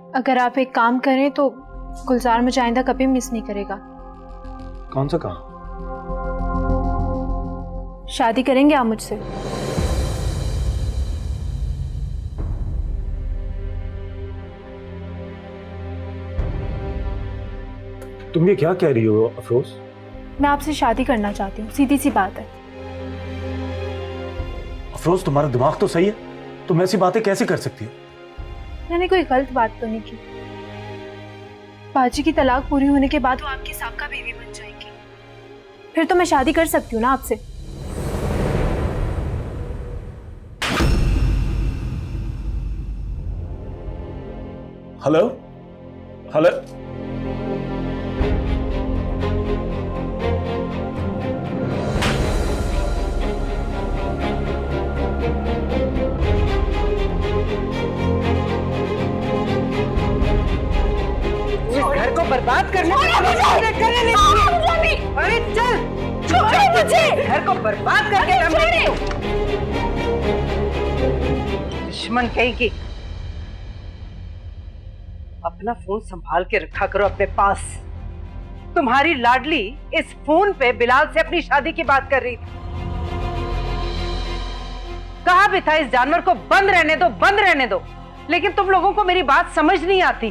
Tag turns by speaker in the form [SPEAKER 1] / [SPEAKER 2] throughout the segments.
[SPEAKER 1] अगर आप एक काम करें तो गुलजार मुझे आइंदा कभी मिस नहीं करेगा।
[SPEAKER 2] कौन सा काम?
[SPEAKER 1] शादी करेंगे आप मुझसे?
[SPEAKER 2] तुम ये क्या कह रही हो अफरोज?
[SPEAKER 1] मैं आपसे शादी करना चाहती हूँ, सीधी सी बात है।
[SPEAKER 2] अफरोज तुम्हारा दिमाग तो सही है, तुम ऐसी बातें कैसे कर सकती हो?
[SPEAKER 1] मैंने कोई गलत बात तो नहीं की। बाजी की तलाक पूरी होने के बाद वो आपकी साबका बीवी बन जाएगी, फिर तो मैं शादी कर सकती हूँ ना आपसे।
[SPEAKER 2] हेलो हेलो,
[SPEAKER 3] घर को बर्बाद करने अरे चल मुझे घर को बर्बाद करके दुश्मन कहेगी। अपना फोन संभाल के रखा करो अपने पास। तुम्हारी लाडली इस फोन पे बिलाल से अपनी शादी की बात कर रही थी। कहा भी था इस जानवर को बंद रहने दो, लेकिन तुम लोगों को मेरी बात समझ नहीं आती।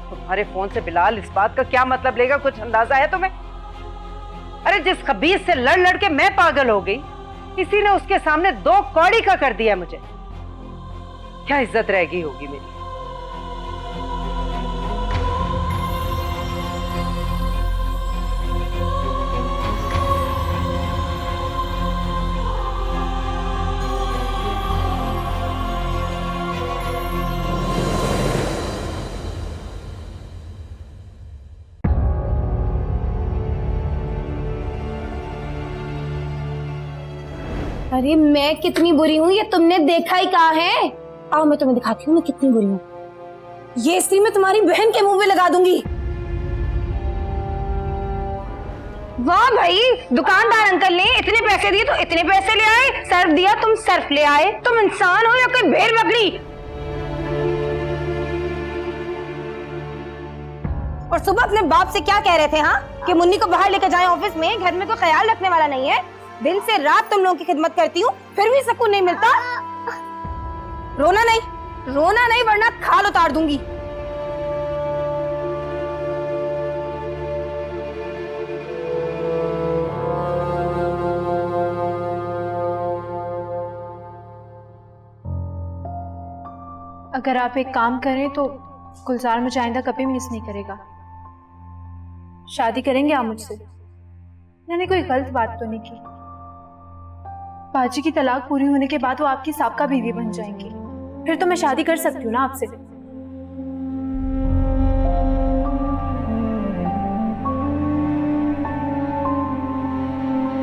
[SPEAKER 3] तुम्हारे फोन से बिलाल इस बात का क्या मतलब लेगा, कुछ अंदाजा है तुम्हें? अरे जिस खबीस से लड़ लड़ के मैं पागल हो गई, इसी ने उसके सामने 2 कौड़ी का कर दिया मुझे। क्या इज्जत रह गई होगी मेरी?
[SPEAKER 4] अरे मैं कितनी बुरी हूँ ये तुमने देखा ही कहा है। आओ मैं तुम्हें दिखाती हूँ मैं कितनी बुरी हूँ। ये इसी में तुम्हारी बहन के मुंह में लगा दूंगी। वाह भाई, दुकानदार अंकल ने इतने पैसे दिए तो इतने पैसे ले आए, सर्फ दिया तुम सर्फ ले आए। तुम इंसान हो या कोई भेड़ बकरी? और सुबह अपने बाप से क्या कह रहे थे हाँ, कि मुन्नी को बाहर लेकर जाएं ऑफिस में, घर में कोई ख्याल रखने वाला नहीं है। दिन से रात तुम लोगों की खिदमत करती हूँ, फिर भी सुकून नहीं मिलता। रोना नहीं वरना खाल उतार दूंगी।
[SPEAKER 1] अगर आप एक काम करें तो गुलजार मुझे आइंदा कभी मिस नहीं करेगा। शादी करेंगे आप मुझसे? मैंने कोई गलत बात तो नहीं की। बाजी की तलाक पूरी होने के बाद वो आपकी साबका बीवी बन जाएंगी, फिर तो मैं शादी कर सकती हूँ ना आपसे।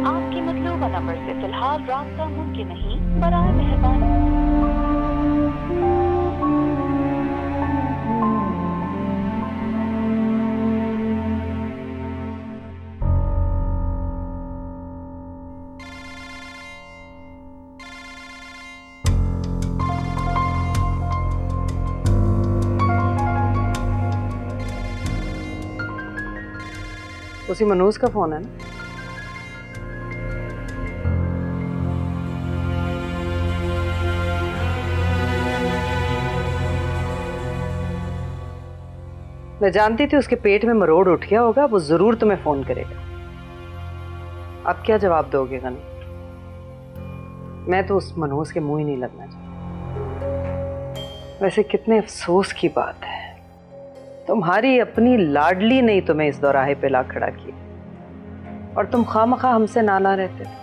[SPEAKER 5] आपके मतलूबा नंबर से फिलहाल रास्ता मुमकिन नहीं, बराए मेहरबानी।
[SPEAKER 3] उसी मनोज का फोन है ना? मैं जानती थी उसके पेट में मरोड़ उठ गया होगा, वो जरूर तुम्हें फोन करेगा। अब क्या जवाब दोगे गनी? मैं तो उस मनोज के मुंह ही नहीं लगना चाहती। वैसे कितने अफसोस की बात है, तुम्हारी अपनी लाडली ने तुम्हें इस दौराहे पे ला खड़ा किया और तुम खामखा हमसे नाला रहते थे।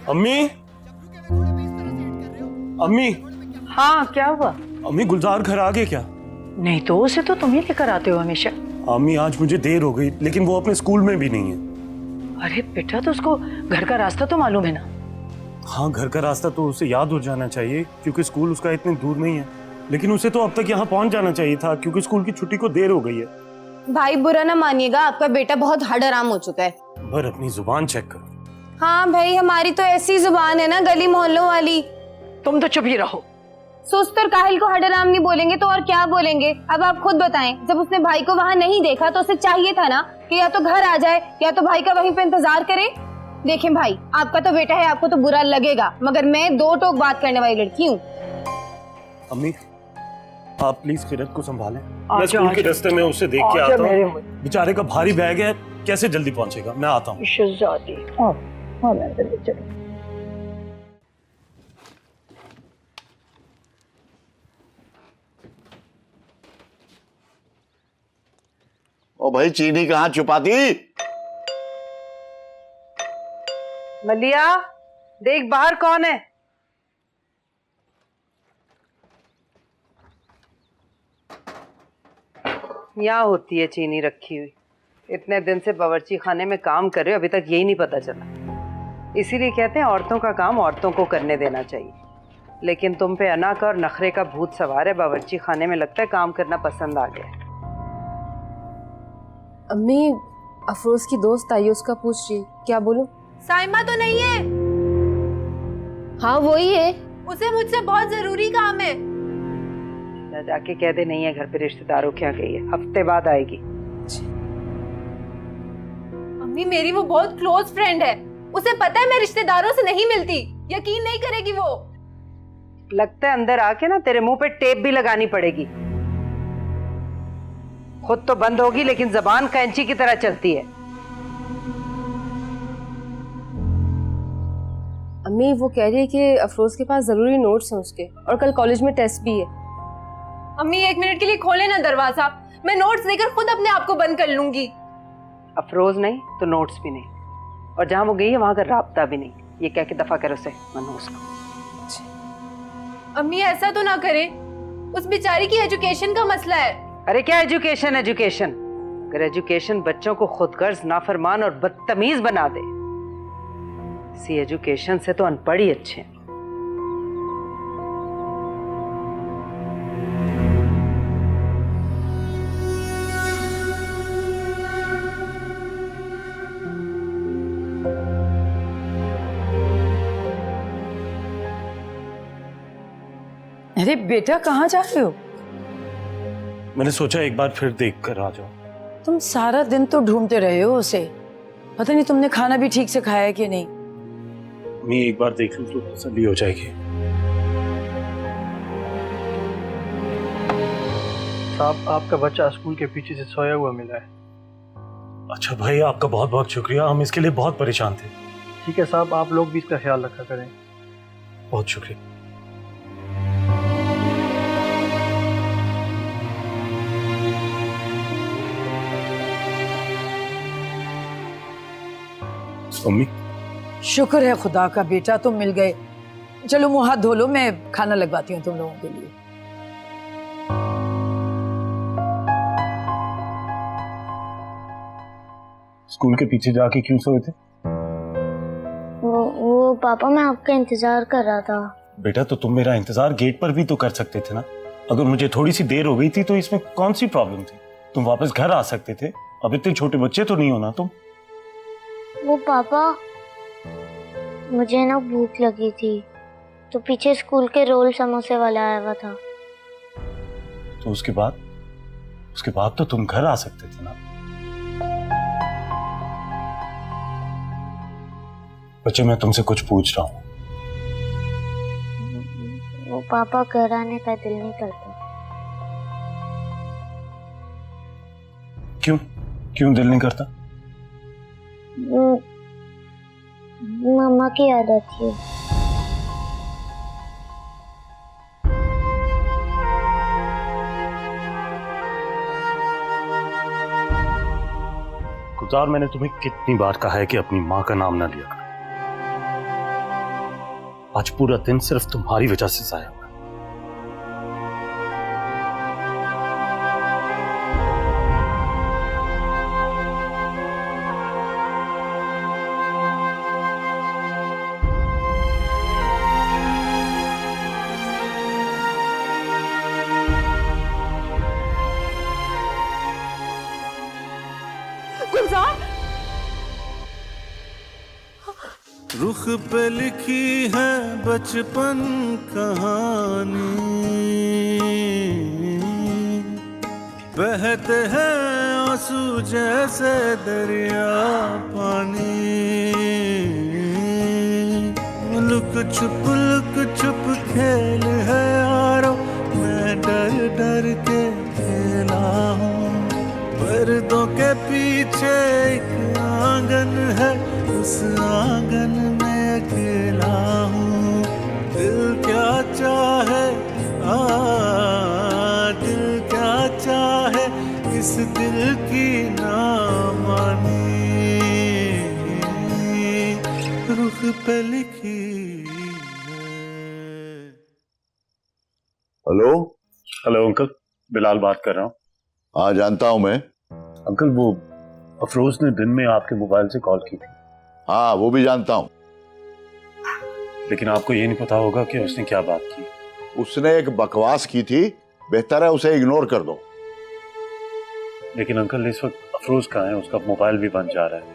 [SPEAKER 2] अम्मी, अम्मी,
[SPEAKER 3] हाँ क्या हुआ?
[SPEAKER 2] अम्मी गुलजार घर आ गए क्या?
[SPEAKER 3] नहीं तो उसे तो तुम ही लेकर आते हो हमेशा।
[SPEAKER 2] अम्मी आज मुझे देर हो गई, लेकिन वो अपने स्कूल में भी नहीं है।
[SPEAKER 3] अरे बेटा तो उसको घर का रास्ता तो मालूम है ना।
[SPEAKER 2] हाँ, घर का रास्ता तो उसे याद हो जाना चाहिए क्योंकि स्कूल उसका इतनी दूर नहीं है, लेकिन उसे तो अब तक यहाँ पहुँच जाना चाहिए था क्योंकि स्कूल की छुट्टी को देर हो गई है।
[SPEAKER 4] भाई बुरा ना मानिएगा, आपका बेटा बहुत हडराम हो चुका है।
[SPEAKER 2] पर अपनी जुबान चेक कर।
[SPEAKER 4] हाँ भाई, हमारी तो ऐसी जुबान है ना गली मोहल्लों वाली।
[SPEAKER 3] तुम तो चुप ही रहो।
[SPEAKER 4] सुस्त और काहिल को हडराम नहीं बोलेंगे तो और क्या बोलेंगे? अब आप खुद बताएं, जब उसने भाई को वहाँ नहीं देखा तो उसे चाहिए था ना कि या तो घर आ जाए या तो भाई का वहीं पे इंतजार करे। देखें भाई, आपका तो बेटा है, आपको तो बुरा लगेगा, मगर मैं दो टोक बात करने वाली लड़की हूँ।
[SPEAKER 2] अम्मी, आप प्लीज किरत को संभालें।
[SPEAKER 3] आजा,
[SPEAKER 2] मैं स्कूल के
[SPEAKER 3] आजा।
[SPEAKER 2] रास्ते में उससे देख के
[SPEAKER 3] आजा
[SPEAKER 2] आता
[SPEAKER 3] मेरे
[SPEAKER 2] हूँ। बेचारे का भारी बैग है, कैसे जल्दी पहुंचेगा? मैं आता हूँ।
[SPEAKER 3] शहजादी। हाँ मैं अंदर ले चलो।
[SPEAKER 6] ओ भाई, चीनी कहाँ छुपा दी?
[SPEAKER 3] मलिया, देख बाहर कौन है? यहाँ होती है चीनी रखी हुई। इतने दिन से बावर्ची खाने में काम कर रहे हो, अभी तक यही नहीं पता चला। इसीलिए कहते हैं औरतों का काम औरतों को करने देना चाहिए, लेकिन तुम पे अना का और नखरे का भूत सवार है। बावर्ची खाने में लगता है काम करना पसंद आ गया।
[SPEAKER 7] अम्मी, अफरोज की दोस्त आई है, उसका पूछ रही, क्या बोलूं?
[SPEAKER 1] साइमा तो नहीं है?
[SPEAKER 4] हाँ वही है।
[SPEAKER 1] उसे मुझसे बहुत जरूरी काम है।
[SPEAKER 3] जाके कह दे नहीं है घर पे, रिश्तेदारों के यहाँ गई है, हफ्ते बाद आएगी।
[SPEAKER 1] अम्मी, मेरी वो बहुत क्लोज फ्रेंड है, उसे पता है मैं रिश्तेदारों से नहीं मिलती। यकीन नहीं करेगी वो।
[SPEAKER 3] लगता है अंदर आके ना तेरे मुंह पे टेप भी लगानी पड़ेगी। खुद तो बंद होगी लेकिन जबान कैंची की तरह चलती है।
[SPEAKER 7] अम्मी, वो कह रही है कि अफरोज के पास जरूरी नोट्स हैं उसके, और कल कॉलेज में टेस्ट भी है।
[SPEAKER 1] अम्मी 1 मिनट के लिए खोले ना दरवाजा, मैं नोट्स देकर खुद अपने आप को बंद कर लूंगी।
[SPEAKER 3] अफरोज नहीं तो नोट्स भी नहीं, और जहां वो गई है वहां का राब्ता भी नहीं। ये कह के दफा करो उसे, मनोज को।
[SPEAKER 1] अम्मी ऐसा तो ना करें, उस बेचारी की एजुकेशन का मसला है।
[SPEAKER 3] अरे क्या एजुकेशन? अगर एजुकेशन बच्चों को खुदगर्ज, नाफरमान और बदतमीज बना दे, इसी एजुकेशन से तो अनपढ़ ही अच्छे हैं।
[SPEAKER 8] अरे बेटा, कहाँ जा रहे हो?
[SPEAKER 2] मैंने सोचा एक बार फिर देख कर आ जाओ।
[SPEAKER 8] तुम सारा दिन तो ढूंढते रहे हो उसे, पता नहीं तुमने खाना भी ठीक से खाया है कि नहीं।
[SPEAKER 2] मैं एक बार देख लूं तो तसल्ली हो जाएगी।
[SPEAKER 9] साहब, आपका बच्चा स्कूल के पीछे से सोया हुआ मिला है।
[SPEAKER 2] अच्छा भाई, आपका बहुत बहुत शुक्रिया, हम इसके लिए बहुत परेशान थे।
[SPEAKER 9] ठीक है साहब, आप लोग भी इसका ख्याल रखा करें।
[SPEAKER 2] बहुत शुक्रिया। मम्मी,
[SPEAKER 8] शुक्र है खुदा का, बेटा तुम मिल गए। चलो मुंह हाथ धो लो, मैं खाना लगवाती हूँ तुम लोगों के लिए।
[SPEAKER 2] स्कूल के पीछे जाके क्यों सोए थे?
[SPEAKER 10] वो पापा, मैं आपका इंतजार कर रहा था।
[SPEAKER 2] बेटा, तो तुम मेरा इंतजार गेट पर भी तो कर सकते थे ना। अगर मुझे थोड़ी सी देर हो गई थी तो इसमें कौन सी प्रॉब्लम थी? तुम वापस घर आ सकते थे। अब इतने छोटे बच्चे तो नहीं हो ना तुम।
[SPEAKER 10] वो पापा, मुझे ना भूख लगी थी तो पीछे स्कूल के रोल समोसे वाला आया हुआ था।
[SPEAKER 2] तो उसके बाद तो तुम घर आ सकते थे ना। बच्चे, मैं तुमसे कुछ पूछ रहा हूँ।
[SPEAKER 10] वो पापा, घर आने का दिल नहीं करता।
[SPEAKER 2] क्यों दिल नहीं करता?
[SPEAKER 10] मम्मा की याद आती है।
[SPEAKER 2] गुलजार, मैंने तुम्हें कितनी बार कहा है कि अपनी माँ का नाम ना लिया करो। आज पूरा दिन सिर्फ तुम्हारी वजह से जाया हुआ।
[SPEAKER 11] रुख पे लिखी है बचपन कहानी, बहते हैं आंसू जैसे दरिया पानी। लुक छुप खेल है यारो, मैं डर डर के खेला हूँ। पर्दों के पीछे एक आंगन है, उस आंगन में अकेला हूँ। दिल क्या चाहे, दिल क्या चाहे, इस दिल की ना मानी, रुख पे लिखी है।
[SPEAKER 6] हेलो
[SPEAKER 2] हेलो अंकल, बिलाल बात कर रहा हूँ।
[SPEAKER 6] हाँ जानता हूँ मैं।
[SPEAKER 2] अंकल वो अफरोज ने दिन में आपके मोबाइल से कॉल की थी।
[SPEAKER 6] हाँ वो भी जानता हूँ।
[SPEAKER 2] लेकिन आपको ये नहीं पता होगा कि उसने क्या बात की।
[SPEAKER 6] उसने एक बकवास की थी, बेहतर है उसे इग्नोर कर दो।
[SPEAKER 2] लेकिन अंकल इस वक्त अफरोज कहाँ है? उसका मोबाइल भी बंद जा रहा है।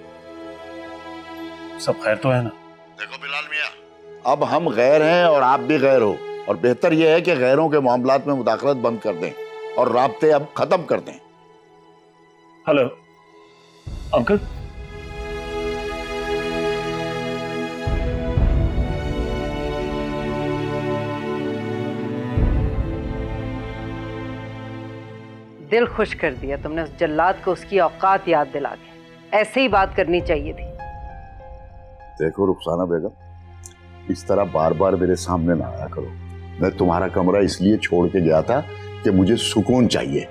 [SPEAKER 2] सब खैर तो है ना?
[SPEAKER 6] देखो बिलाल मियाँ, अब हम गैर हैं और आप भी गैर हो, और बेहतर यह है कि गैरों के मामलात में मुदाखलत बंद कर दें और राब्ते अब खत्म कर दें।
[SPEAKER 2] Hello uncle.
[SPEAKER 3] दिल खुश कर दिया तुमने उस जल्लाद को उसकी औकात याद दिला के। ऐसे ही बात करनी चाहिए थी।
[SPEAKER 6] देखो रुखसाना बेगम, इस तरह बार बार मेरे सामने ना आया करो। मैं तुम्हारा कमरा इसलिए छोड़ के गया था कि मुझे सुकून चाहिए।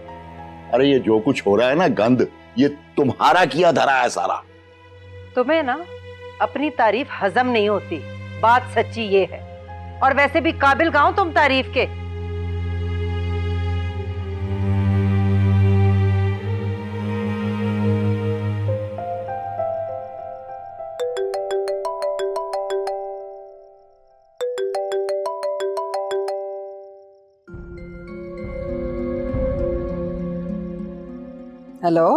[SPEAKER 6] अरे ये जो कुछ हो रहा है ना गंद, ये तुम्हारा किया धरा है सारा।
[SPEAKER 3] तुम्हें ना अपनी तारीफ हजम नहीं होती, बात सच्ची ये है। और वैसे भी काबिल कहाँ हो तुम तारीफ के।
[SPEAKER 12] हेलो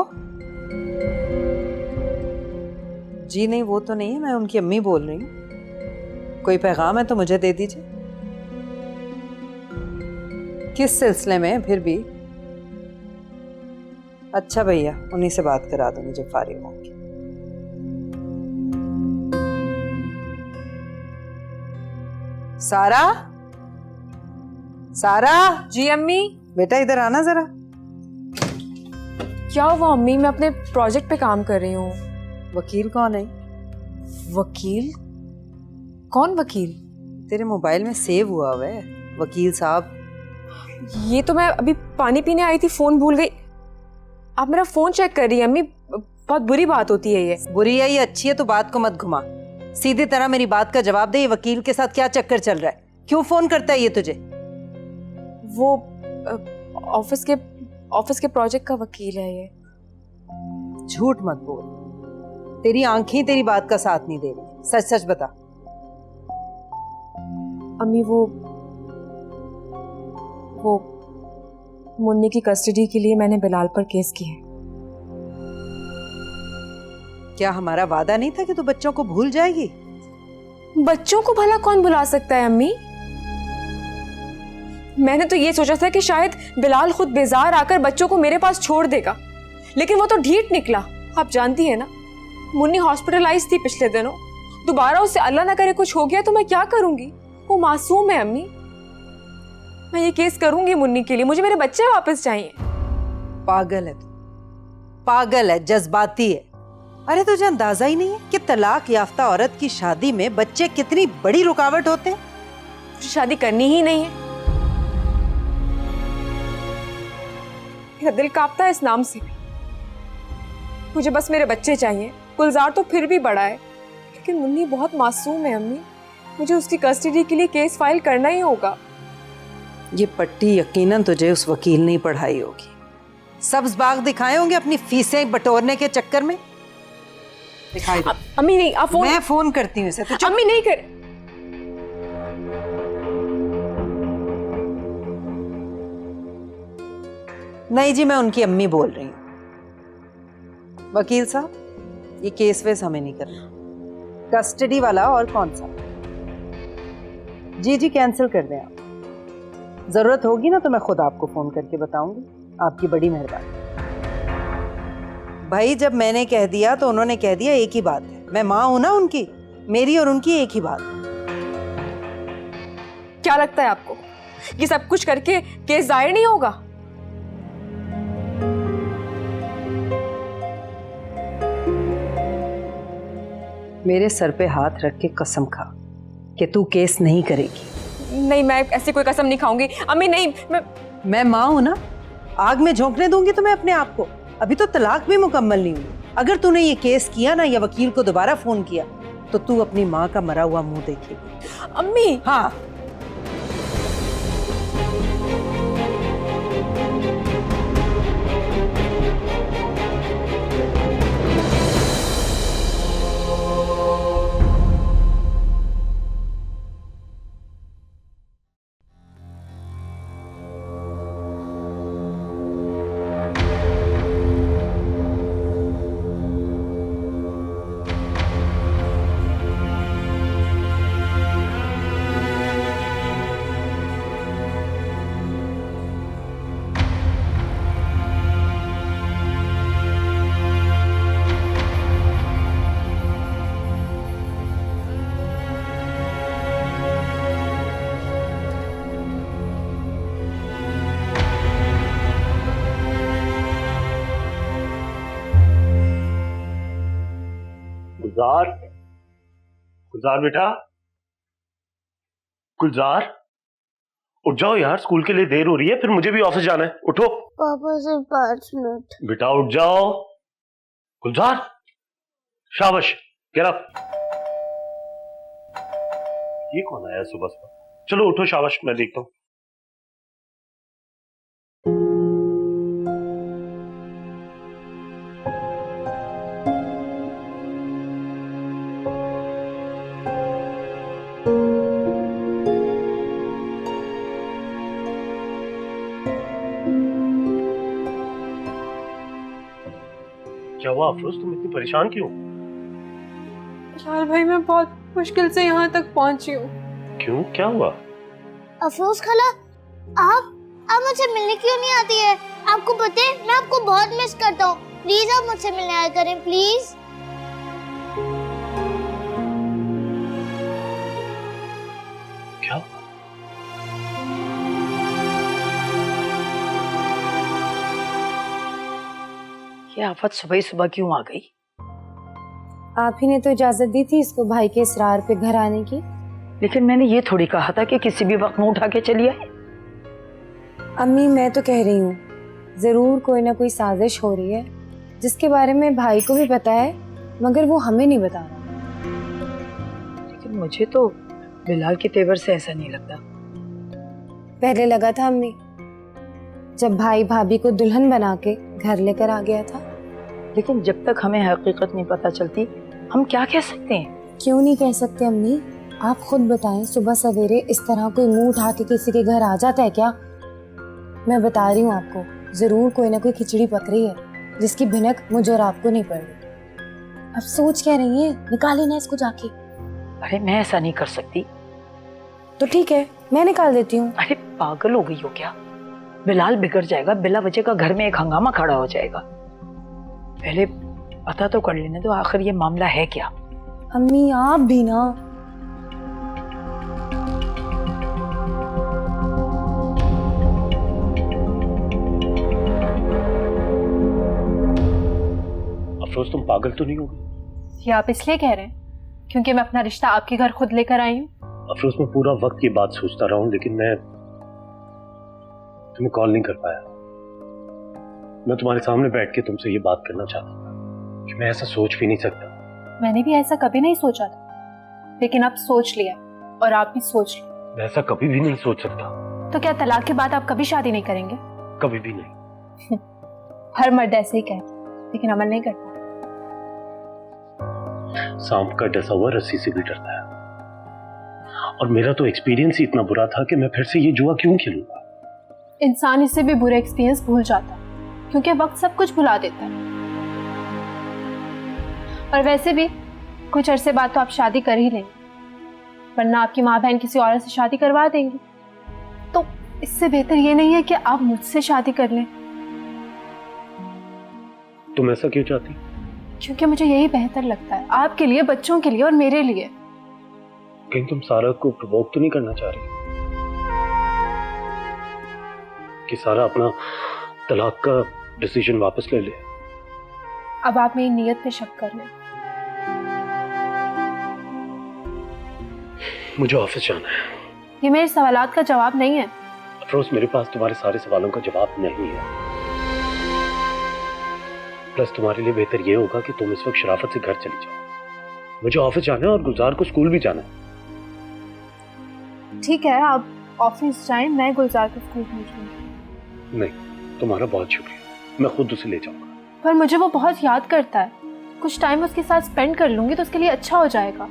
[SPEAKER 12] जी, नहीं वो तो नहीं है, मैं उनकी अम्मी बोल रही हूँ। कोई पैगाम है तो मुझे दे दीजिए। किस सिलसिले में फिर भी? अच्छा भैया, उन्हीं से बात करा दो मुझे फारिग होंगी। सारा, सारा
[SPEAKER 7] जी अम्मी।
[SPEAKER 12] बेटा इधर आना जरा।
[SPEAKER 7] क्या हुआ अम्मी? मैं अपने प्रोजेक्ट पे काम कर रही हूँ।
[SPEAKER 12] वकील कौन है?
[SPEAKER 7] वकील? कौन वकील?
[SPEAKER 12] तेरे मोबाइल में सेव हुआ हुआ है वकील साहब।
[SPEAKER 7] ये तो मैं अभी पानी पीने आई थी, फोन भूल गई। आप मेरा फोन चेक कर रही है अम्मी? बहुत बुरी बात होती है ये।
[SPEAKER 12] बुरी है या अच्छी है तो बात को मत घुमा, सीधी तरह मेरी बात का जवाब दे। ये वकील के साथ क्या चक्कर चल रहा है? क्यों फोन करता है ये तुझे?
[SPEAKER 7] वो ऑफिस के प्रोजेक्ट का वकील है ये।
[SPEAKER 12] झूठ मत बोल, तेरी आंखें तेरी बात का साथ नहीं दे रही। सच सच बता।
[SPEAKER 7] अम्मी वो मुन्नी की कस्टडी के लिए मैंने बिलाल पर केस किया है।
[SPEAKER 12] क्या हमारा वादा नहीं था कि तू बच्चों को भूल जाएगी?
[SPEAKER 7] बच्चों को भला कौन भुला सकता है अम्मी? मैंने तो ये सोचा था कि शायद बिलाल खुद बेजार आकर बच्चों को मेरे पास छोड़ देगा, लेकिन वो तो ढीठ निकला। आप जानती है ना, मुन्नी हॉस्पिटलाइज थी पिछले दिनों। दोबारा उससे अल्लाह ना करे कुछ हो गया तो मैं क्या करूंगी? वो मासूम है अम्मी। मैं ये केस करूंगी मुन्नी के लिए, मुझे मेरे बच्चे वापस चाहिए।
[SPEAKER 12] पागल है तू, पागल है, जज्बाती है। अरे तुझे अंदाजा ही नहीं है कि तलाक याफ्ता औरत की शादी में बच्चे कितनी बड़ी रुकावट होते हैं।
[SPEAKER 7] मुझे शादी करनी ही नहीं है। मेरा दिल कांपता है इस नाम से भी। मुझे बस मेरे बच्चे चाहिए। गुलजार तो फिर भी बड़ा है, लेकिन मुन्नी बहुत मासूम है अम्मी। मुझे उसकी कस्टडी के लिए केस फाइल करना ही होगा।
[SPEAKER 12] ये पट्टी यकीनन तुझे उस वकील ने ही पढ़ाई होगी। सब्ज बाग दिखाए होंगे अपनी फीसें बटोरने के चक्कर में। दिखाई दो।
[SPEAKER 7] अम्मी नहीं, आप फोन।
[SPEAKER 12] मैं फोन करती हूँ इसे। तो
[SPEAKER 7] अम्मी नहीं कर।
[SPEAKER 12] नहीं जी, मैं उनकी अम्मी बोल रही हूँ। वकील साहब, ये केस वेस हमें नहीं करना। कस्टडी वाला और कौन सा? जी कैंसिल कर दें आप। जरूरत होगी ना तो मैं खुद आपको फोन करके बताऊंगी। आपकी बड़ी मेहरबानी। भाई जब मैंने कह दिया तो उन्होंने कह दिया, एक ही बात है। मैं माँ हूं ना उनकी, मेरी और उनकी एक ही बात।
[SPEAKER 7] क्या लगता है आपको ये सब कुछ करके केस दायर नहीं होगा?
[SPEAKER 12] मेरे सर पे हाथ रख के कसम खा कि तू केस नहीं करेगी।
[SPEAKER 7] नहीं, मैं ऐसी कोई कसम नहीं खाऊंगी। अम्मी नहीं,
[SPEAKER 12] मैं माँ हूं ना, आग में झोंकने दूंगी तुम्हें अपने आप को? अभी तो तलाक भी मुकम्मल नहीं हुई। अगर तूने ये केस किया ना या वकील को दोबारा फोन किया तो तू अपनी माँ का मरा हुआ मुंह देखेगी।
[SPEAKER 7] अम्मी।
[SPEAKER 12] हाँ,
[SPEAKER 2] गुलजार, गुलजार बेटा, गुलजार उठ जाओ यार, स्कूल के लिए देर हो रही है, फिर मुझे भी ऑफिस जाना है। उठो।
[SPEAKER 10] पापा सिर्फ 5 मिनट।
[SPEAKER 2] बेटा उठ जाओ। गुलजार, शाबाश, गेट अप। ये कौन आया सुबह सुबह? चलो उठो, शाबाश, मैं देखता हूँ। क्या हुआ अफरोज, तुम इतनी परेशान क्यों?
[SPEAKER 7] यार भाई, मैं बहुत मुश्किल से यहाँ तक पहुंची हूँ।
[SPEAKER 2] क्यों, क्या हुआ?
[SPEAKER 10] अफरोज खाला, आप मुझसे मिलने क्यों नहीं आती है? आपको पता है मैं आपको बहुत मिस करता हूँ। प्लीज आप मुझसे मिलने आया करें, प्लीज।
[SPEAKER 2] क्या?
[SPEAKER 3] ये आफत सुबह सुबह क्यों आ गई?
[SPEAKER 4] आप ही ने तो इजाजत दी थी इसको भाई के इसरार पे घर आने की।
[SPEAKER 3] लेकिन मैंने ये थोड़ी कहा था कि किसी भी वक्त मुंह उठा के चली आए।
[SPEAKER 4] अम्मी, मैं तो कह रही हूँ जरूर कोई ना कोई साजिश हो रही है जिसके बारे में भाई को भी पता है मगर वो हमें नहीं बता रहा।
[SPEAKER 3] लेकिन मुझे तो बिलाल के तेवर से ऐसा नहीं लगता।
[SPEAKER 4] पहले लगा था अम्मी, जब भाई भाभी को दुल्हन बना के घर लेकर आ गया था।
[SPEAKER 3] लेकिन जब तक हमें हकीकत नहीं पता चलती हम क्या कह सकते हैं?
[SPEAKER 4] क्यों नहीं कह सकते अम्मी? आप खुद बताएं, सुबह सवेरे इस तरह कोई मुंह उठा के किसी के घर आ जाता है क्या? मैं बता रही हूँ आपको, जरूर कोई ना कोई खिचड़ी पक रही है जिसकी भिनक मुझे और आपको नहीं पड़ रही। अब सोच क्या रही है? निकाले ना इसको जाके।
[SPEAKER 3] अरे मैं ऐसा नहीं कर सकती।
[SPEAKER 4] तो ठीक है, मैं निकाल देती हूँ।
[SPEAKER 3] अरे पागल हो गई हो क्या? बिलाल बिगड़ जाएगा, बिला वजह का घर में एक हंगामा खड़ा हो जाएगा। पहले पता तो कर लेने दो आखिर ये मामला है क्या।
[SPEAKER 4] अम्मी आप भी ना।
[SPEAKER 2] अफरोज, तुम पागल तो नहीं हो गई?
[SPEAKER 1] ये आप इसलिए कह रहे हैं क्योंकि मैं अपना रिश्ता आपके घर खुद लेकर आई हूँ?
[SPEAKER 2] अफरोज, मैं पूरा वक्त ये बात सोचता रहा हूँ लेकिन मैं तुम्हें कॉल नहीं कर पाया। मैं तुम्हारे सामने बैठ के तुमसे ये बात करना चाहता था कि मैं ऐसा सोच भी नहीं सकता।
[SPEAKER 1] मैंने भी ऐसा कभी नहीं सोचा था, लेकिन अब सोच लिया और आप भी सोच लो।
[SPEAKER 2] मैं ऐसा कभी भी नहीं सोच सकता।
[SPEAKER 1] तो क्या तलाक के बाद आप कभी शादी नहीं करेंगे?
[SPEAKER 2] कभी भी नहीं।
[SPEAKER 1] हर मर्द ऐसे ही कहता लेकिन अमल नहीं करता।
[SPEAKER 2] सांप का डसा हुआ रस्सी से भी डरता है, और मेरा तो एक्सपीरियंस ही इतना बुरा था कि मैं फिर से ये जुआ क्यों खेलूंगा।
[SPEAKER 1] इंसान इससे भी बुरा एक्सपीरियंस भूल जाता है क्योंकि वक्त सब कुछ भुला देता है। और वैसे भी कुछ अरसे बाद तो आप शादी कर ही लेंगे, वरना आपकी माँ बहन किसी औरत से शादी करवा देंगी। तो इससे बेहतर ये नहीं है कि आप मुझसे शादी कर लें।
[SPEAKER 2] तुम ऐसा क्यों चाहती?
[SPEAKER 1] क्योंकि मुझे यही बेहतर लगता है, आपके लिए, बच्चों के लिए और मेरे लिए।
[SPEAKER 2] कहीं तुम सारा को प्रोवोक तो नहीं करना चाह रही कि सारा अपना तलाक का डिसीजन वापस ले ले?
[SPEAKER 1] अब आप मेरी नीयत पे शक कर लें।
[SPEAKER 2] मुझे ऑफिस जाना है।
[SPEAKER 1] ये मेरे सवालात का जवाब नहीं है।
[SPEAKER 2] अफरोज, मेरे पास तुम्हारे सारे सवालों का जवाब नहीं है। प्लस तुम्हारे लिए बेहतर ये होगा कि तुम इस वक्त शराफत से घर चली जाओ। मुझे ऑफिस जाना है और गुलजार को स्कूल भी जाना है।
[SPEAKER 1] ठीक है, आप ऑफिस जाएं, मैं गुलजार को स्कूल भेजूंगी।
[SPEAKER 2] नहीं, तुम्हारा बहुत शुक्रिया, मैं खुद उसे ले जाऊंगा।
[SPEAKER 1] पर मुझे वो बहुत याद करता है, कुछ टाइम उसके साथ स्पेंड कर लूंगी तो उसके लिए अच्छा हो जाएगा।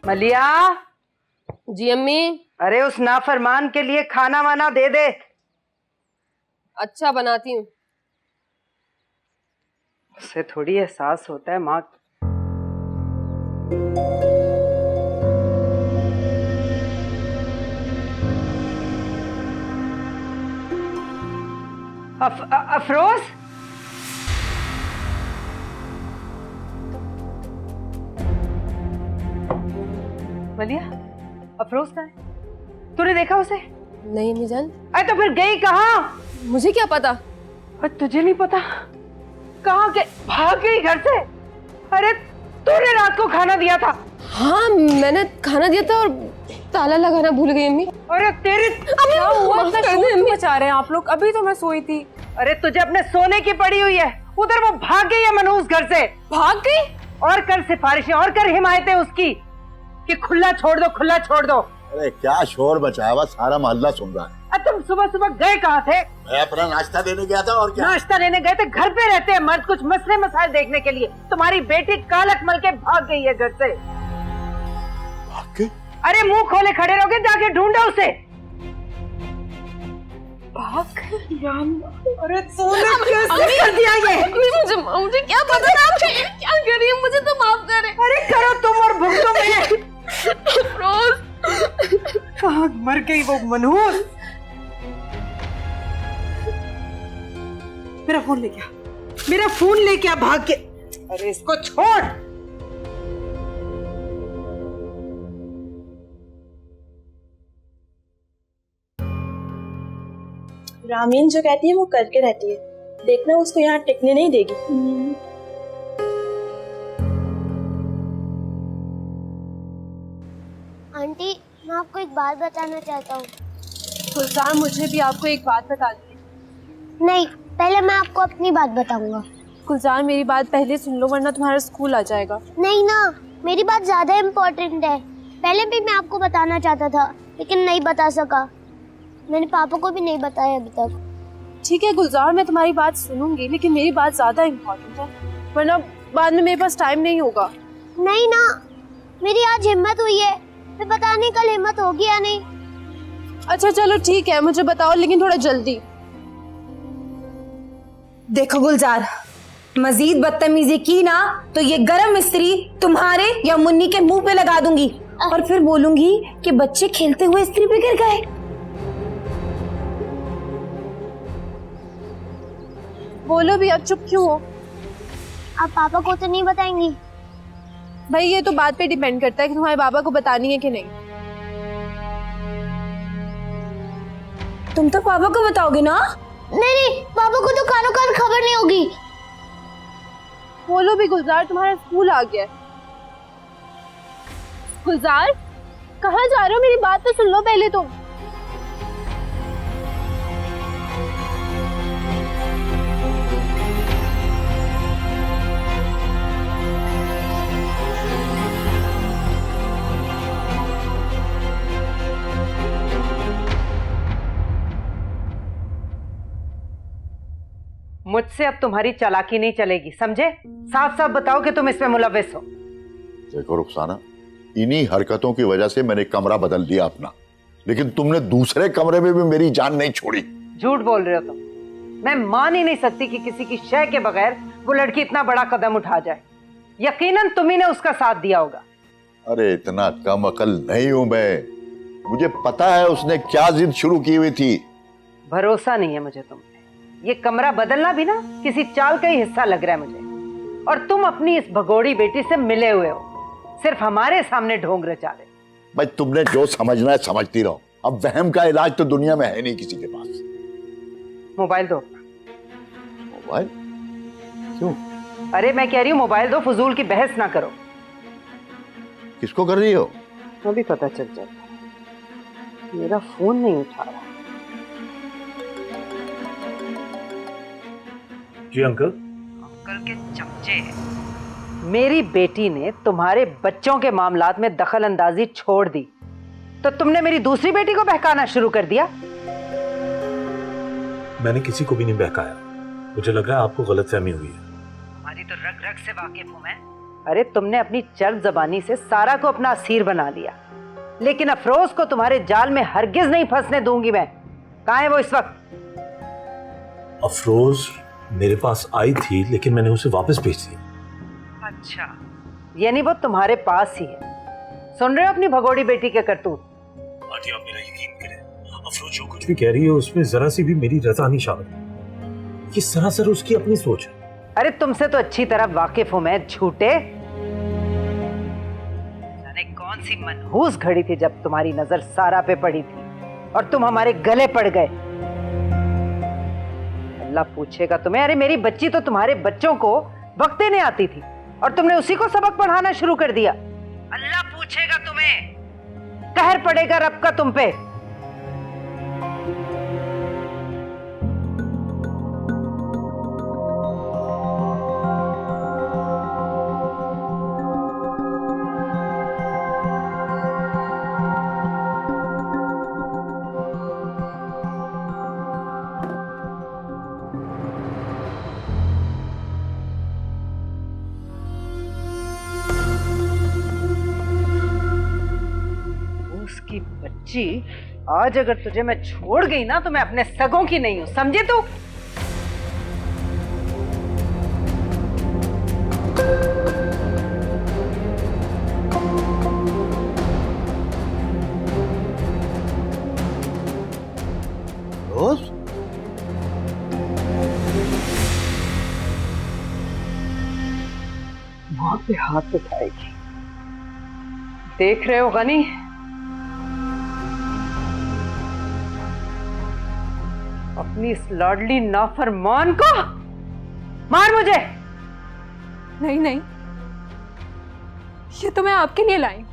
[SPEAKER 3] मलिया।
[SPEAKER 7] जी अम्मी।
[SPEAKER 3] अरे उस नाफरमान के लिए खाना वाना दे दे।
[SPEAKER 7] अच्छा, बनाती हूँ।
[SPEAKER 3] उससे थोड़ी एहसास होता है माँ। अफरोज, मलिया, अफरोज कहाँ है? तूने देखा उसे?
[SPEAKER 7] नहीं अम्मी जान।
[SPEAKER 3] अरे तो फिर गई कहाँ?
[SPEAKER 7] मुझे क्या पता?
[SPEAKER 3] अरे तुझे नहीं पता? कहाँ के भाग गई घर से? अरे तूने रात को खाना दिया था।
[SPEAKER 7] हाँ, मैंने खाना दिया था और ताला लगाना भूल गई अम्मी।
[SPEAKER 3] अरे तेरी
[SPEAKER 1] क्या हुआ? इतना शोर क्यों मचा रहे हैं आप लोग? अभी तो मैं सोई थी।
[SPEAKER 3] अरे तुझे अपने सोने की पड़ी हुई है। उधर वो भाग गई है मनूस घर से।
[SPEAKER 1] भाग गई?
[SPEAKER 3] और कर सिफारिशें और कर हिमायतें उसकी कि खुला छोड़ दो, खुला छोड़ दो।
[SPEAKER 6] अरे क्या शोर बचाया हुआ, सारा मोहल्ला सुन रहा है।
[SPEAKER 3] तुम सुबह सुबह गए कहाँ थे?
[SPEAKER 6] मैं अपना नाश्ता देने गया था। और क्या?
[SPEAKER 3] नाश्ता देने गए थे? घर पे रहते हैं मर्द कुछ मसले मसाइल देखने के लिए। तुम्हारी बेटी कालक मल के भाग गई है घर से।
[SPEAKER 6] भाग गई?
[SPEAKER 3] अरे मुंह खोले खड़े रहोगे, जाके ढूंढो उसे।
[SPEAKER 1] भाग?
[SPEAKER 3] अरे तूने कैसे कर दिया ये?
[SPEAKER 7] मुझे क्या पता था आप क्या कर रही हैं? मुझे तो माफ करें।
[SPEAKER 3] अरे करो तुम और भुगतो मैं।
[SPEAKER 7] अफरोज,
[SPEAKER 3] कहाँ मर गई वो मनहूस? मेरा फोन लेके आ, मेरा फोन लेके आ भाग के। अरे इसको छोड़।
[SPEAKER 13] रामीन जो कहती है वो करके रहती है, देखना उसको यहाँ टिकने नहीं देगी।
[SPEAKER 10] आंटी, मैं आपको एक बात बताना चाहता हूँ।
[SPEAKER 1] गुलजार, मुझे भी आपको एक बात बतानी है।
[SPEAKER 10] नहीं, पहले मैं आपको अपनी बात बताऊंगा।
[SPEAKER 1] गुलजार, मेरी बात पहले सुन लो वरना तुम्हारा स्कूल आ जाएगा।
[SPEAKER 10] नहीं ना, मेरी बात ज्यादा इम्पोर्टेंट है। पहले भी मैं आपको बताना चाहता था लेकिन नहीं बता सका। मैंने पापा को भी नहीं बताया अभी तक।
[SPEAKER 1] ठीक है गुलजार, मैं तुम्हारी बात सुनूंगी लेकिन मेरी बात ज्यादा इम्पोर्टेंट है, वरना बाद में मेरे पास टाइम नहीं होगा।
[SPEAKER 10] नहीं ना, मेरी आज हिम्मत हुई है, मैं पता नहीं कल हिम्मत होगी या नहीं।
[SPEAKER 1] अच्छा चलो ठीक है, मुझे बताओ लेकिन थोड़ा जल्दी।
[SPEAKER 4] देखो गुलजार, मजीद बदतमीजी की ना तो ये गरम मिस्त्री तुम्हारे या मुन्नी के मुंह पे लगा दूंगी और फिर बोलूंगी कि बच्चे खेलते हुए इस्त्री पे गिर गए।
[SPEAKER 1] बोलो भी, अब चुप क्यों हो?
[SPEAKER 10] आप पापा को तो नहीं बताएंगी?
[SPEAKER 1] भाई ये तो बात पे डिपेंड करता है कि तुम्हारे बाबा को बतानी है कि नहीं।
[SPEAKER 4] तुम तो पापा को बताओगे ना?
[SPEAKER 10] नहीं, पापा को तो कानो कान खबर नहीं होगी।
[SPEAKER 1] बोलो भी गुलजार, तुम्हारा स्कूल आ गया है। गुलजार,
[SPEAKER 4] कहाँ जा रहे हो? मेरी बात तो सुन लो पहले तुम।
[SPEAKER 3] मुझसे अब तुम्हारी चालाकी नहीं चलेगी, समझे? साफ साफ बताओ कि तुम इसमें मुलव्विस हो।
[SPEAKER 6] देखो रुखसाना, इन्हीं हरकतों की वजह से मैंने कमरा बदल दिया अपना, लेकिन तुमने दूसरे कमरे में भी मेरी जान नहीं छोड़ी।
[SPEAKER 3] झूठ बोल रहे हो तुम। मैं मान ही नहीं सकती कि किसी की शय के बगैर वो लड़की इतना बड़ा कदम उठा जाए। यकीनन तुम्ही ने उसका साथ दिया होगा।
[SPEAKER 6] अरे इतना कम अकल नहीं हूं मैं, मुझे पता है उसने क्या जिद शुरू की हुई थी।
[SPEAKER 3] भरोसा नहीं है मुझे तुम पे। ये कमरा बदलना भी ना किसी चाल का ही हिस्सा लग रहा है मुझे। और तुम अपनी इस भगोड़ी बेटी से मिले हुए हो, सिर्फ हमारे सामने ढोंग रचा रहे।
[SPEAKER 6] भाई तुमने जो समझना है समझती रहो, अब वहम का इलाज तो दुनिया में है नहीं किसी के पास।
[SPEAKER 3] मोबाइल दो।
[SPEAKER 6] मोबाइल? क्यों?
[SPEAKER 3] अरे मैं कह रही हूँ मोबाइल दो, फजूल की बहस ना करो।
[SPEAKER 6] किसको कर रही हो?
[SPEAKER 3] वो भी पता चल जाता। मेरा फोन नहीं उठा रहा।
[SPEAKER 2] जी अंकल।
[SPEAKER 3] अंकल के चमचे। मेरी बेटी ने तुम्हारे बच्चों के मामलात में दखल अंदाजी छोड़ दी, तो तुमने मेरी दूसरी बेटी को बहकाना शुरू कर दिया।
[SPEAKER 2] मैंने किसी को भी नहीं बहकाया, मुझे लग रहा है आपको गलतफहमी हुई है।
[SPEAKER 3] हमारी तो रग रग से वाकिफ हूं मैं। अरे तुमने अपनी चर्ब जबानी से सारा को अपना असीर बना लिया, लेकिन अफरोज को तुम्हारे जाल में हरगिज नहीं फंसने दूंगी मैं। कहाँ है वो इस वक्त?
[SPEAKER 2] अफरोज मेरे पास आई थी, लेकिन मैंने उसे वापस भेज दिया।
[SPEAKER 3] अच्छा, यानी वो तुम्हारे पास ही है। सुन रहे हो अपनी भगोड़ी बेटी के करतूत?
[SPEAKER 2] आंटी आप मेरा यकीन करें, अफरोज जो कुछ भी कह रही है उसमें जरा सी भी मेरी रजा नहीं शामिल। ये सरासर उसकी अपनी सोच है।
[SPEAKER 3] अरे तुमसे तो अच्छी तरह वाकिफ हूं मैं, झूठे। जाने कौन सी मनहूस घड़ी थी जब तुम्हारी नजर सारा पे पड़ी थी और तुम हमारे गले पड़ गए। अल्लाह पूछेगा तुम्हें। अरे मेरी बच्ची तो तुम्हारे बच्चों को वक्त देने आती थी और तुमने उसी को सबक पढ़ाना शुरू कर दिया। अल्लाह पूछेगा तुम्हें, कहर पड़ेगा रब का तुम पे। उसकी बच्ची, आज अगर तुझे मैं छोड़ गई ना तो मैं अपने सगों की नहीं हूं, समझे तू?
[SPEAKER 6] रोज?
[SPEAKER 3] वहां पे हाथ उठाएगी। देख रहे हो गनी, अपनी इस लाडली नाफरमान को। मार मुझे।
[SPEAKER 7] नहीं नहीं, ये तो मैं आपके लिए लाई।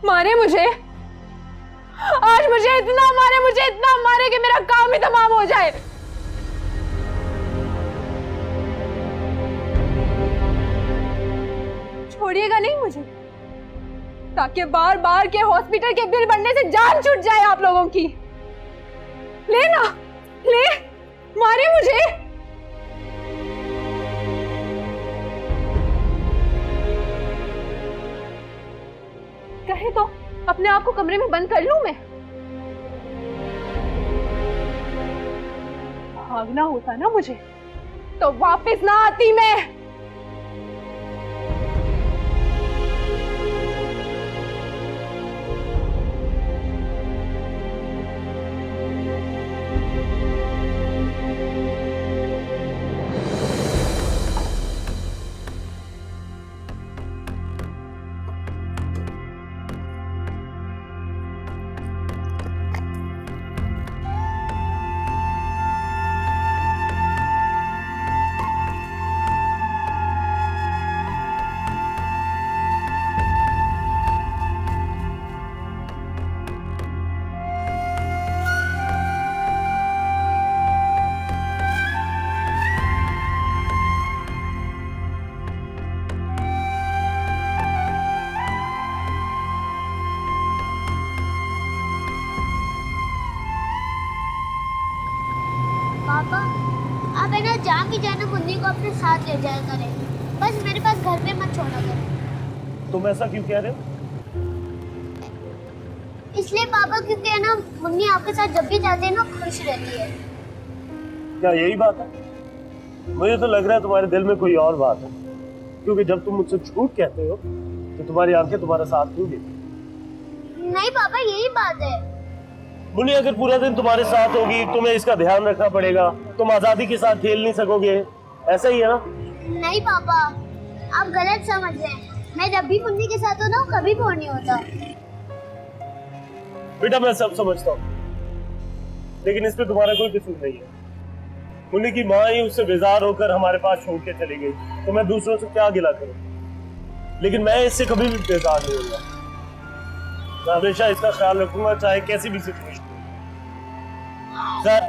[SPEAKER 7] मारे मुझे, आज मुझे इतना मारे कि मेरा काम ही तमाम हो जाए। छोड़िएगा नहीं मुझे, ताकि बार बार के हॉस्पिटल के बिल बढ़ने से जान छूट जाए आप लोगों की। ले ना, ले, मारे मुझे। कहे तो अपने आप को कमरे में बंद कर लूं मैं। भागना होता ना मुझे तो वापस ना आती मैं।
[SPEAKER 10] आप है ना जहाँ भी जाना मुन्नी को अपने साथ ले जाया करें, बस मेरे पास घर पे मत छोड़ा करें।
[SPEAKER 2] तुम ऐसा क्यों कह रहे हो?
[SPEAKER 10] इसलिए पापा, क्योंकि है ना मुन्नी आपके साथ जब भी जाते हैं ना खुश रहती है।
[SPEAKER 2] क्या यही बात है? मुझे तो लग रहा है तुम्हारे दिल में कोई और बात है, क्योंकि जब तुम मुझसे झूठ कहते हो तो तुम्हारी आंखें तुम्हारा साथ क्यों देती?
[SPEAKER 10] नहीं पापा, यही बात है।
[SPEAKER 2] मुन्नी अगर पूरा दिन तुम्हारे साथ होगी, तुम्हें इसका ध्यान रखना पड़ेगा, तुम आजादी के साथ खेल नहीं सकोगे, ऐसा ही है ना?
[SPEAKER 10] नहीं पापा, आप गलत समझ रहे हैं। मैं जब भी मुन्नी के साथ होता हूँ कभी बोर नहीं होता।
[SPEAKER 2] बेटा मैं सब समझता हूँ, लेकिन इसमें तुम्हारा कोई कसूर नहीं है। मुन्नी की माँ ही उससे बेजार होकर हमारे पास छोड़ के चली गई, तो मैं दूसरों से क्या गिला करूं? लेकिन मैं इससे कभी भी बेजार नहीं होगा। मैं हमेशा इसका ख्याल रखूंगा, चाहे कैसी भी सिचुएशन हो। सर,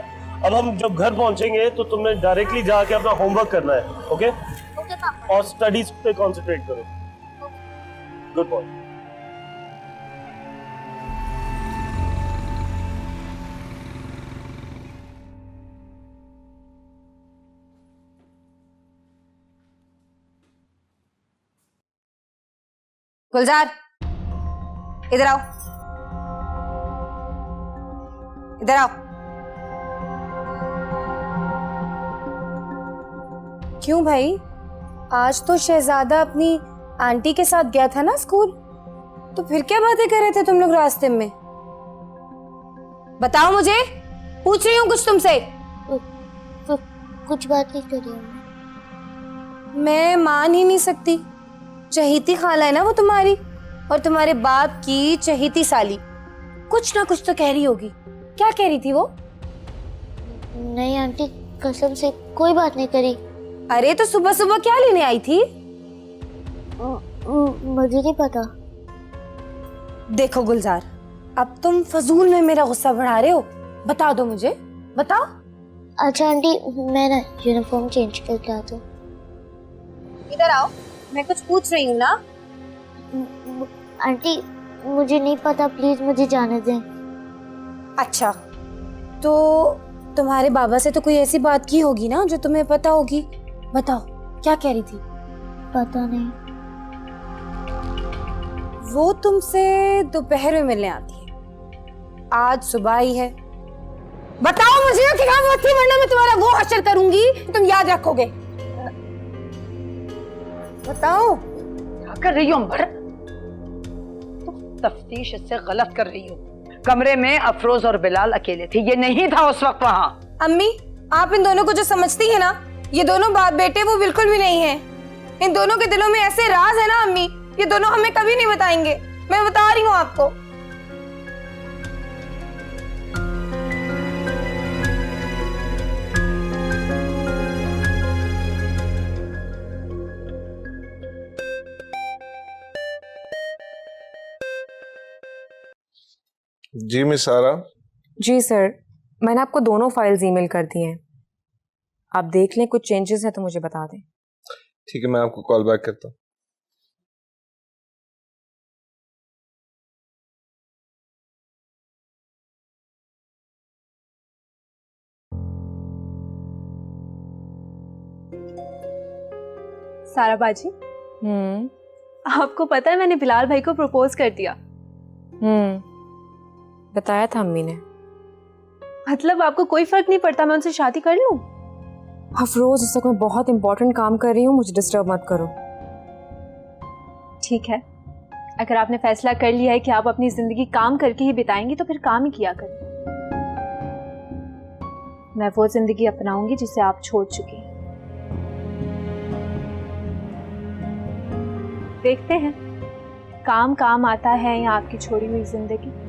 [SPEAKER 2] अब हम जब घर पहुंचेंगे तो तुमने डायरेक्टली जाके अपना होमवर्क करना है, ओके?
[SPEAKER 10] ओके पापा।
[SPEAKER 2] और स्टडीज पे कंसंट्रेट करो। Good boy.
[SPEAKER 4] गुलजार, इधर आओ, इधर आओ। क्यों भाई, आज तो शहजादा अपनी आंटी के साथ गया था ना स्कूल, तो फिर क्या बातें कर रहे थे तुम लोग रास्ते में? बताओ मुझे, पूछ रही हूँ कुछ तुमसे।
[SPEAKER 10] कुछ बात नहीं कर रही हूँ।
[SPEAKER 4] मैं मान ही नहीं सकती, चहीती खाला है ना वो तुम्हारी, और तुम्हारे बाप की चहीती साली। कुछ ना कुछ तो कह रही होगी। क्या कह रही थी वो?
[SPEAKER 10] नहीं आंटी, कसम से कोई बात नहीं करी।
[SPEAKER 4] अरे तो सुबह सुबह क्या लेने आई थी?
[SPEAKER 10] मुझे नहीं पता।
[SPEAKER 4] देखो गुलजार, अब तुम फजूल में मेरा गुस्सा बढ़ा रहे हो। बता दो मुझे, बताओ।
[SPEAKER 10] अच्छा आंटी, मैं ना यूनिफॉर्म चेंज करके आता हूँ।
[SPEAKER 4] इधर आओ, मैं कुछ पूछ रही हूँ ना।
[SPEAKER 10] आंटी मुझे नहीं पता, प्लीज मुझे जाने दें।
[SPEAKER 4] अच्छा, तो तुम्हारे बाबा से तो कोई ऐसी बात की होगी ना जो तुम्हें पता होगी। बताओ, क्या कह रही थी?
[SPEAKER 10] पता नहीं।
[SPEAKER 4] वो तुमसे दोपहर में मिलने आती है, आज सुबह ही है। बताओ मुझे कि क्या वो थी, वरना मैं तुम्हारा वो हश्र करूंगी तुम याद रखोगे। बताओ।
[SPEAKER 3] क्या कर रही हो अंबर? तफ्तीश इससे गलत कर रही हो। कमरे में अफरोज और बिलाल अकेले थे, ये नहीं था उस वक्त वहाँ।
[SPEAKER 4] अम्मी, आप इन दोनों को जो समझती है ना, ये दोनों बाप बेटे वो बिल्कुल भी नहीं है। इन दोनों के दिलों में ऐसे राज है ना अम्मी, ये दोनों हमें कभी नहीं बताएंगे। मैं बता रही हूँ आपको।
[SPEAKER 11] जी मिस सारा।
[SPEAKER 7] जी सर, मैंने आपको दोनों फाइल्स ईमेल कर दी हैं। आप देख लें, कुछ चेंजेस हैं तो मुझे बता दें।
[SPEAKER 11] ठीक है, मैं आपको कॉल बैक करता हूँ।
[SPEAKER 1] सारा बाजी, आपको पता है मैंने बिलाल भाई को प्रपोज कर दिया।
[SPEAKER 7] बताया था अम्मी ने।
[SPEAKER 1] मतलब आपको कोई फर्क नहीं पड़ता मैं उनसे शादी कर लूं?
[SPEAKER 7] अफरोज, इस वक्त मैं बहुत इंपॉर्टेंट काम कर रही हूँ, मुझे डिस्टर्ब मत करो।
[SPEAKER 1] ठीक है, अगर आपने फैसला कर लिया है कि आप अपनी जिंदगी काम करके ही बिताएंगी तो फिर काम ही किया करें। मैं वो जिंदगी अपनाऊंगी जिसे आप छोड़ चुकी हैं। देखते हैं काम काम आता है या आपकी छोड़ी हुई जिंदगी।